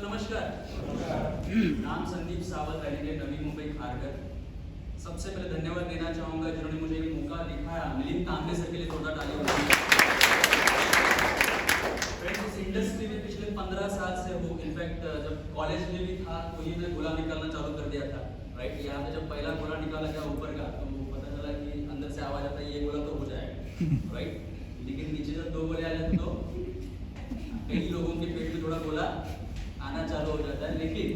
नमस्कार, नाम संदीप सावत, रहेंगे नवी मुंबई खारघर। सबसे पहले धन्यवाद देना चाहूंगा जिन्होंने मुझे ये मौका दिखाया। मिलिंद तांबे सर के लिए थोड़ा ताली होगी। फ्रेंड्स, इस इंडस्ट्री में पिछले 15 साल से हूँ। इनफैक्ट जब कॉलेज में भी था तो ही मैं गोला निकालना चालू कर दिया था। राइट, यहाँ पे जब पहला गोला निकाला गया ऊपर का तो पता चला कि अंदर से आवाज आता है ये गोला तो हो जाएगा। राइट, लेकिन नीचे जब 2 गोले आ जाते तो कई लोगों के पेट में थोड़ा गोला आना चालू हो जाता है। लेकिन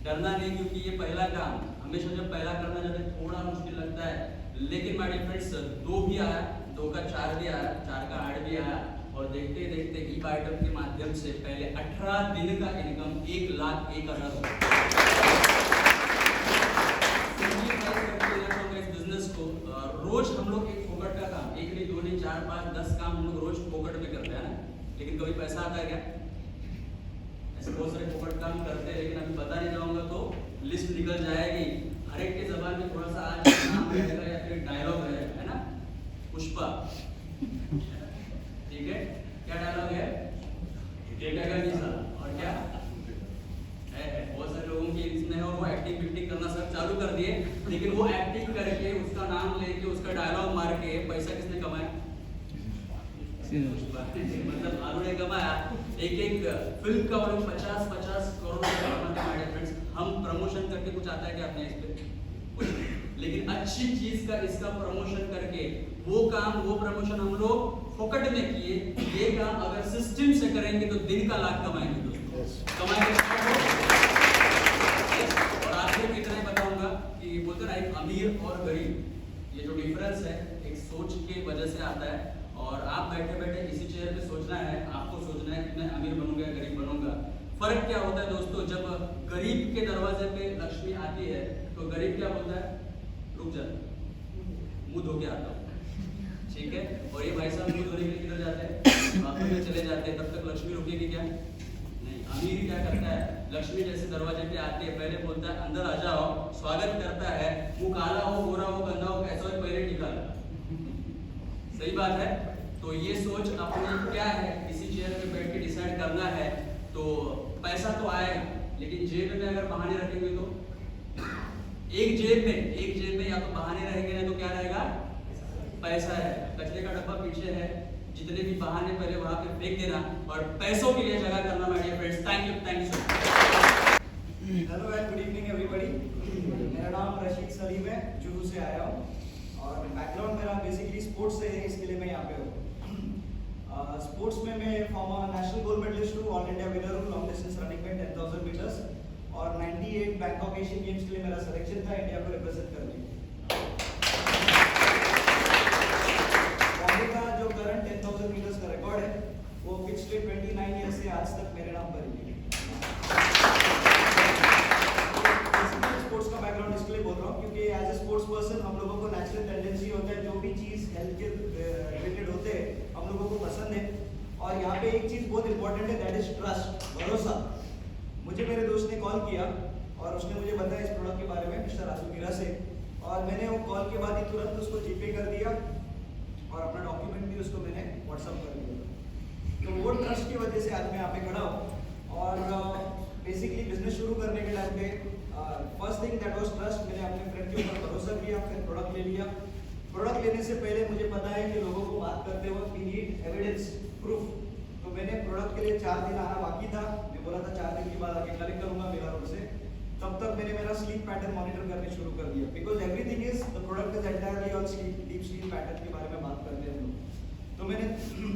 डरना नहीं, क्योंकि ये पहला काम हमेशा जब पहला करना जाता है थोड़ा मुश्किल लगता है। लेकिन माय डियर फ्रेंड्स, 2 भी आया, 2 का 4 भी आया, 4 का 8 भी आया। और देखते देखते ई आइटम के माध्यम से पहले 18 दिन का इनकम 1,01,000 इस बिजनेस को। रोज हम लोग एक फोकट का काम, 1 नहीं 2 नहीं 4 5 10 काम हम लोग रोज फोकट में करते हैं ना, लेकिन कभी पैसा आता है क्या? ऐसे बहुत सारे फोकट काम करते हैं, लेकिन अभी बताने जाऊंगा तो लिस्ट निकल जाएगी। हर एक के जबान में थोड़ा सा आज नाम रहेगा या फिर डायलॉग है ना। पुष्पा, ठीक है, क्या डायलॉग है? देखेगा नहीं साला, और क्या है? बहुत सारे लोगों की इसमें है और वो एक्टिंग करना सब चालू कर दिए, लेकिन वो एक्टिंग करके उसका नाम लेके उसका डायलॉग मार के पैसा किसने कमाया? मतलब आलू ने कमाया। एक फिल्म का और 50-50 करोड़ रुपए कमाते हैं फ्रेंड्स। हम प्रमोशन करके कुछ आता है क्या अपने इस पे? लेकिन अच्छी चीज का इसका प्रमोशन करके वो काम वो प्रमोशन हम लोग फोकट में किए। ये काम अगर सिस्टम से करेंगे तो दिन का लाख कमाएंगे दोस्तों, कमाएंगे। और आपको इतना ही बताऊंगा कि बोलते ना एक अमीर और गरीब, ये जो डिफरेंस है एक सोच के वजह से आता है। और आप बैठे बैठे इसी चेयर पे सोचना है, आपको सोचना है कि मैं अमीर बनूंगा या गरीब बनूंगा। फर्क क्या होता है दोस्तों? जब गरीब के दरवाजे पे लक्ष्मी आती है तो गरीब क्या बोलता है? रुक जा, मुंह धो के आता हूँ, ठीक है। और ये भाई साहब मुंह धोने के लिए किधर जाते हैं? बाथरूम में चले जाते हैं, तब तक लक्ष्मी रुकेगी क्या? नहीं। अमीर क्या करता है? लक्ष्मी जैसे दरवाजे पे आती है पहले बोलता है अंदर आ जाओ, स्वागत करता है। मुंह काला हो, गोरा हो, गंदा हो, कैसा हो, पहले निकाला। सही बात है। तो ये सोच अपनी क्या है, इसी चेयर पे बैठ के डिसाइड करना है। तो पैसा तो आएगा, लेकिन जेब में अगर बहाने रखेंगे तो एक जेब में या तो बहाने रहेंगे ना तो क्या रहेगा? पैसा है। कचरे का डब्बा पीछे है, जितने भी बहाने पहले वहां पे फेंक देना और पैसों के लिए जगह करना। My dear friends, thank you so much. Hello and good evening everybody. मेरा नाम रशीद सलीम है, जुहू से आया हूँ और बैकग्राउंड मेरा बेसिकली स्पोर्ट्स से है, इसके लिए मैं यहाँ पे हूँ। स्पोर्ट्स में मैं फॉर्मर नेशनल गोल्ड मेडलिस्ट हूँ, ऑल इंडिया विनर हूँ लॉन्ग डिस्टेंस रनिंग में 10,000 मीटर्स। और 98 बैंकॉक एशियन गेम्स के लिए मेरा सिलेक्शन था इंडिया को रिप्रेजेंट करने के लिए। का जो करंट 10,000 मीटर्स का रिकॉर्ड है वो पिछले 29 ईयर से आज तक मेरे नाम पर ही है। स्पोर्ट्स का बैकग्राउंड इसके लिए बोल रहा हूँ क्योंकि एज ए स्पोर्ट्स पर्सन हम लोगों को नेचुरल टेंडेंसी होता है, जो भी चीज़ हेल्थ के रिलेटेड होते हैं हम लोगों को पसंद है। और यहाँ पे एक चीज़ बहुत इंपॉर्टेंट है, दैट इज ट्रस्ट, भरोसा। मुझे मेरे दोस्त ने कॉल किया और उसने मुझे बताया इस प्रोडक्ट के बारे में, मिस्टर राजू मीरा से। और मैंने वो कॉल के बाद ही तुरंत उसको जीपे कर दिया और अपना डॉक्यूमेंट भी उसको मैंने व्हाट्सअप कर दिया। तो वो ट्रस्ट की वजह से आज मैं यहाँ पे खड़ा हूँ। और बेसिकली बिजनेस शुरू करने के टाइम पे first thing that was trust. मैंने अपने फ्रेंड के ऊपर भरोसा किया, फिर प्रोडक्ट ले लिया। प्रोडक्ट लेने से पहले मुझे पता है कि लोगों को बात करते वक्त वी नीड एविडेंस, प्रूफ। तो मैंने प्रोडक्ट के लिए 4 दिन आना बाकी था। मैं बोला था 4 दिन के बाद आके कलेक्ट करूंगा मेरा रोड से। तब तक मैंने मेरा स्लीप पैटर्न मॉनिटर करने शुरू कर दिया, because everything is the product is entirely on sleep, deep sleep pattern के बारे में बात करते हैं हम लोग। तो मैंने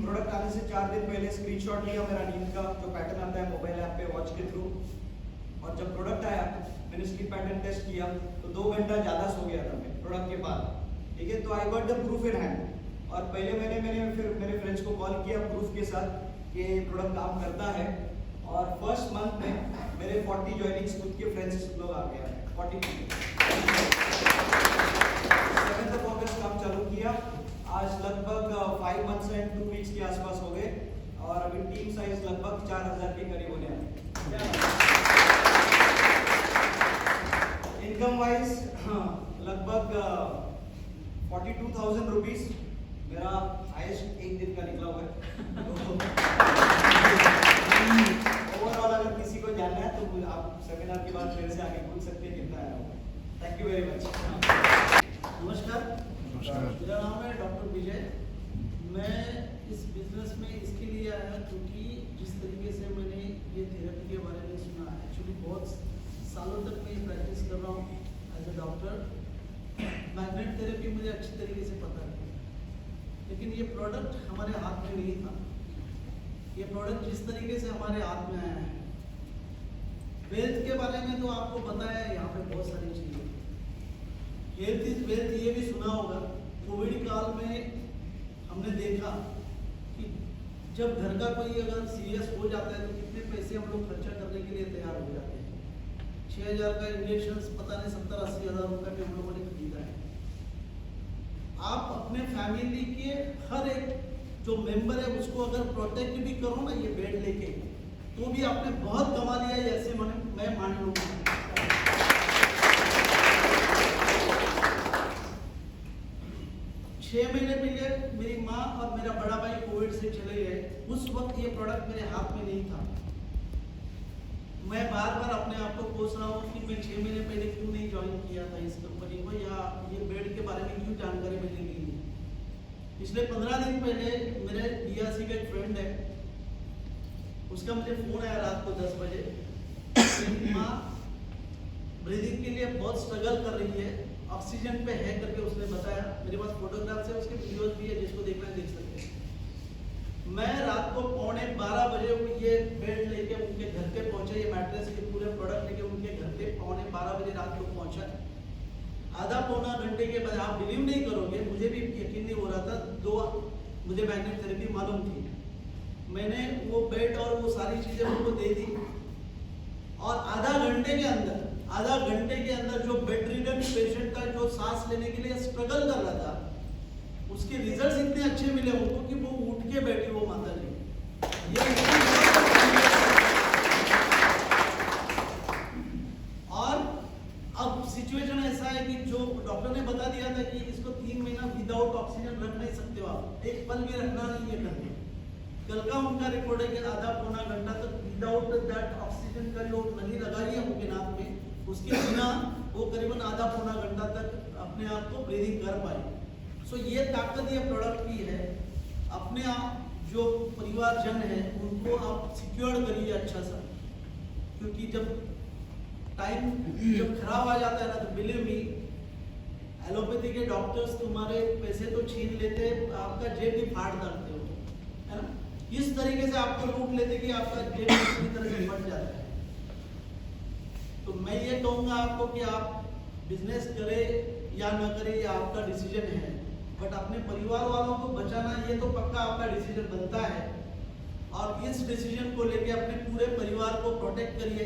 प्रोडक्ट आने से 4 दिन पहले स्क्रीनशॉट लिया मेरा नींद का जो पैटर्न आता है मोबाइल ऐप पे वॉच के थ्रू। और जब प्रोडक्ट आया मैंने स्लीप पैटर्न टेस्ट किया तो 2 घंटा ज़्यादा सो गया था मैं प्रोडक्ट के बाद, ठीक है। तो I got the proof in hand. और पहले मैंने फिर मेरे फ्रेंड्स को कॉल किया प्रूफ के साथ कि प्रोडक्ट काम करता है। और फर्स्ट मंथ में मेरे 40 ज्वाइनिंग्स खुद के फ्रेंड्स लोग आ गया, 40 7 अगस्त काम चालू किया। आज लगभग 5 मंथ्स एंड 2 वीक्स के आसपास हो गए और अभी टीम साइज लगभग 4,000 के करीब होने वाले। इनकम वाइज लगभग 42,000 रुपीज मेरा हाईएस्ट एक दिन का निकला हुआ है। ओवरऑल अगर किसी को जानना आप सेमिनार के बाद मेरे से आगे पूछ सकते हैं कितना आया होगा। Thank you very much. नमस्कार, मेरा नाम है डॉक्टर विजय। मैं इस बिजनेस में इसके लिए आया क्योंकि जिस तरीके से मैंने ये थेरेपी के बारे में सुना, एक्चुअली बहुत सालों तक मैं प्रैक्टिस कर रहा हूँ as a doctor. Magnet therapy मुझे अच्छी तरीके से पता है, लेकिन ये प्रोडक्ट हमारे हाथ में नहीं था। ये प्रोडक्ट जिस तरीके से हमारे हाथ में आया है, वेल्थ के बारे में तो आपको पता है, यहाँ पे बहुत सारी चीज़ें। हेल्थ इज वेल्थ ये भी सुना होगा। कोविड काल में हमने देखा कि जब घर का कोई अगर सीरियस हो जाता है तो कितने पैसे हम लोग खर्चा करने के लिए तैयार हो जाते हैं। 6,000 का इंजेक्शन पता नहीं 70-80 हज़ार रुपये में हम लोगों ने खरीदा है। आप अपने फैमिली के हर एक जो मेंबर है उसको अगर प्रोटेक्ट भी करो ना ये बेड लेके, तो भी आपने बहुत कमा लिया है, ऐसे मैं मान लूँगा। 6 महीने पहले मेरी माँ और मेरा बड़ा भाई कोविड से चले गए। उस वक्त ये प्रोडक्ट मेरे हाथ में नहीं था। मैं बार बार अपने आप को पूछ रहा हूँ कि मैं 6 महीने पहले क्यों नहीं ज्वाइन किया था इस कंपनी को, या ये बेड के बारे में क्यों जानकारी मैंने ली है। पिछले 15 दिन पहले मेरे बीआरसी का एक फ्रेंड है, उसका मुझे फोन आया रात को 10 बजे। मेरी माँ ब्रीदिंग के लिए बहुत स्ट्रगल कर रही है, ऑक्सीजन पे है करके उसने बताया। मेरे पास फोटोग्राफ्स है, उसके वीडियोस भी है, जिसको देखना है देख सकते हैं। मैं रात को 11:15 बजे ये बेड लेके उनके घर पे पहुंचा, ये मैट्रेस के पूरे प्रोडक्ट लेके उनके घर पे 11:15 बजे रात को पहुंचा। आधा पौना घंटे के बाद, आप बिलीव नहीं करोगे, मुझे भी यकीन नहीं हो रहा था, मुझे मैग्नेट थेरेपी मालूम थी। मैंने वो बेड और वो सारी चीजें उनको दे दी, और आधा घंटे के अंदर जो बेड रिडन पेशेंट था, जो सांस लेने के लिए स्ट्रगल कर रहा था, उसके रिजल्ट्स इतने अच्छे मिले उनको कि वो उठ के बैठी वो माता जी। और अब सिचुएशन ऐसा है कि जो डॉक्टर ने बता दिया था कि इसको 3 महीना विदाउट ऑक्सीजन रख नहीं सकते हो आप, एक पल भी रखना नहीं है करके। कल का उनका रिकॉर्ड है कि आधा पौना घंटा तक विदाउट दैट ऑक्सीजन का जो नली लगाई है उनके नाक में, उसके बिना वो करीबन आधा पौना घंटा तक अपने आप को ब्रीदिंग कर पाए। सो ये ताकत ये प्रोडक्ट की है। अपने आप जो परिवारजन है उनको आप सिक्योर करिए अच्छा सा, क्योंकि जब टाइम जब खराब आ जाता है ना, तो बिलीव मी, एलोपैथी के डॉक्टर्स तुम्हारे पैसे तो छीन लेते हैं, आपका जेब भी फाड़ डालते हो, है ना। इस तरीके से आपको लूट लेते कि आपका जेब पूरी तरह से फट जाता है। तो मैं ये कहूँगा आपको कि आप बिजनेस करें या न करें, ये आपका डिसीजन है, बट अपने परिवार वालों को बचाना ये तो पक्का आपका डिसीजन बनता है। और इस डिसीजन को लेके अपने पूरे परिवार को प्रोटेक्ट करिए।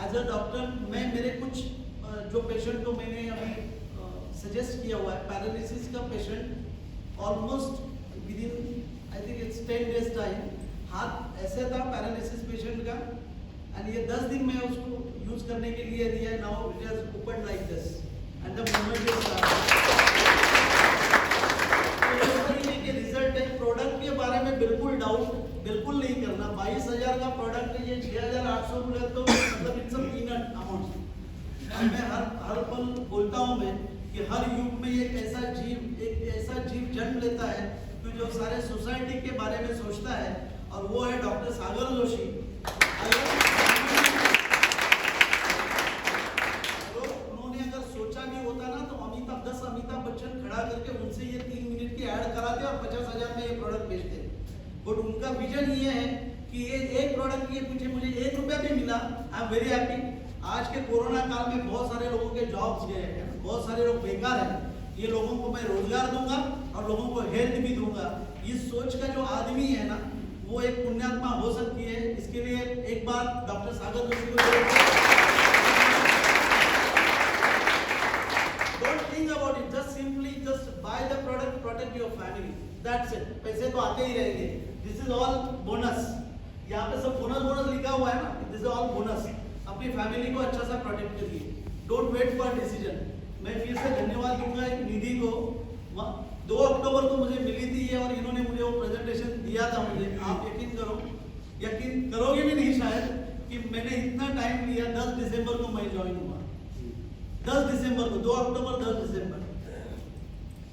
एज अ डॉक्टर मैं मेरे कुछ जो पेशेंट को मैंने अभी सजेस्ट किया हुआ है, पैरालिसिस का patient almost with in I think it's 10 days time, हाथ ऐसे था पैरालिसिस पेशेंट का, एंड ये 10 दिन में उसको यूज करने के लिए दिया है। Now it has open like this and the movement is के रिजल्ट है। प्रोडक्ट के बारे में बिल्कुल डाउट बिल्कुल नहीं करना। 22,000 का प्रोडक्ट है, ये 6,800 रुपये तो मतलब इट्स अ पीनट अमाउंट। मैं हर पल बोलता हूँ मैं कि हर युग में एक ऐसा जीव जन्म लेता है कि जो सारे सोसाइटी के बारे में सोचता है, और वो है डॉक्टर सागर जोशी। उन्होंने अगर सोचा भी होता ना, तो अमिताभ बच्चन खड़ा करके उनसे ये 3 मिनट की ऐड कराते और 50,000 में ये प्रोडक्ट बेचते। बट उनका विजन ये है कि ये एक प्रोडक्ट के पीछे मुझे 1 रुपया भी मिला, आई एम वेरी हैप्पी। आज के कोरोना काल में बहुत सारे लोगों के जॉब्स गए हैं, बहुत सारे लोग बेकार हैं। ये लोगों को मैं रोजगार दूंगा और लोगों को हेल्थ भी दूंगा। इस सोच का जो आदमी है ना, वो एक पुण्यात्मा हो सकती है। इसके लिए एक बार डॉक्टर सागर जोशी को don't think about it, just simply just by the product, protect your family, that's it. पैसे तो आते ही रहेंगे, दिस इज ऑल बोनस। यहाँ पे सब बोनस लिखा हुआ है ना, दिस इज ऑल बोनस। अपनी फैमिली को अच्छा सा प्रोटेक्ट करिए, डोंट वेट फॉर डिसीजन। मैं फिर से धन्यवाद दूंगा निधि को। 2 अक्टूबर को मुझे मिली थी ये, और इन्होंने मुझे वो प्रेजेंटेशन दिया था मुझे। आप यकीन करोगे भी नहीं शायद कि मैंने इतना टाइम टाइम दिया, 10 दिसंबर को मैं ज्वाइन हुआ, 10 दिसंबर को, 2 अक्टूबर 10 दिसंबर।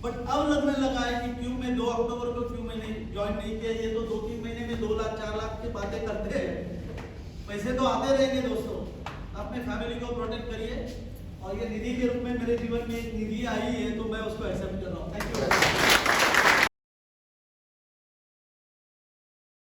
बट अब लगने लगा है कि क्यों मैं 2 अक्टूबर को क्यों मैंने ज्वाइन नहीं किया, ये तो 2-3 महीने में 2 लाख 4 लाख की बातें करते हैं, पैसे तो आते रहेंगे दोस्तों। अपने फैमिली को प्रोटेक्ट करिए और ये निधि के रूप में मेरे जीवन में एक निधि आई है तो मैं उसको एक्सेप्ट कर रहा हूँ। Thank you.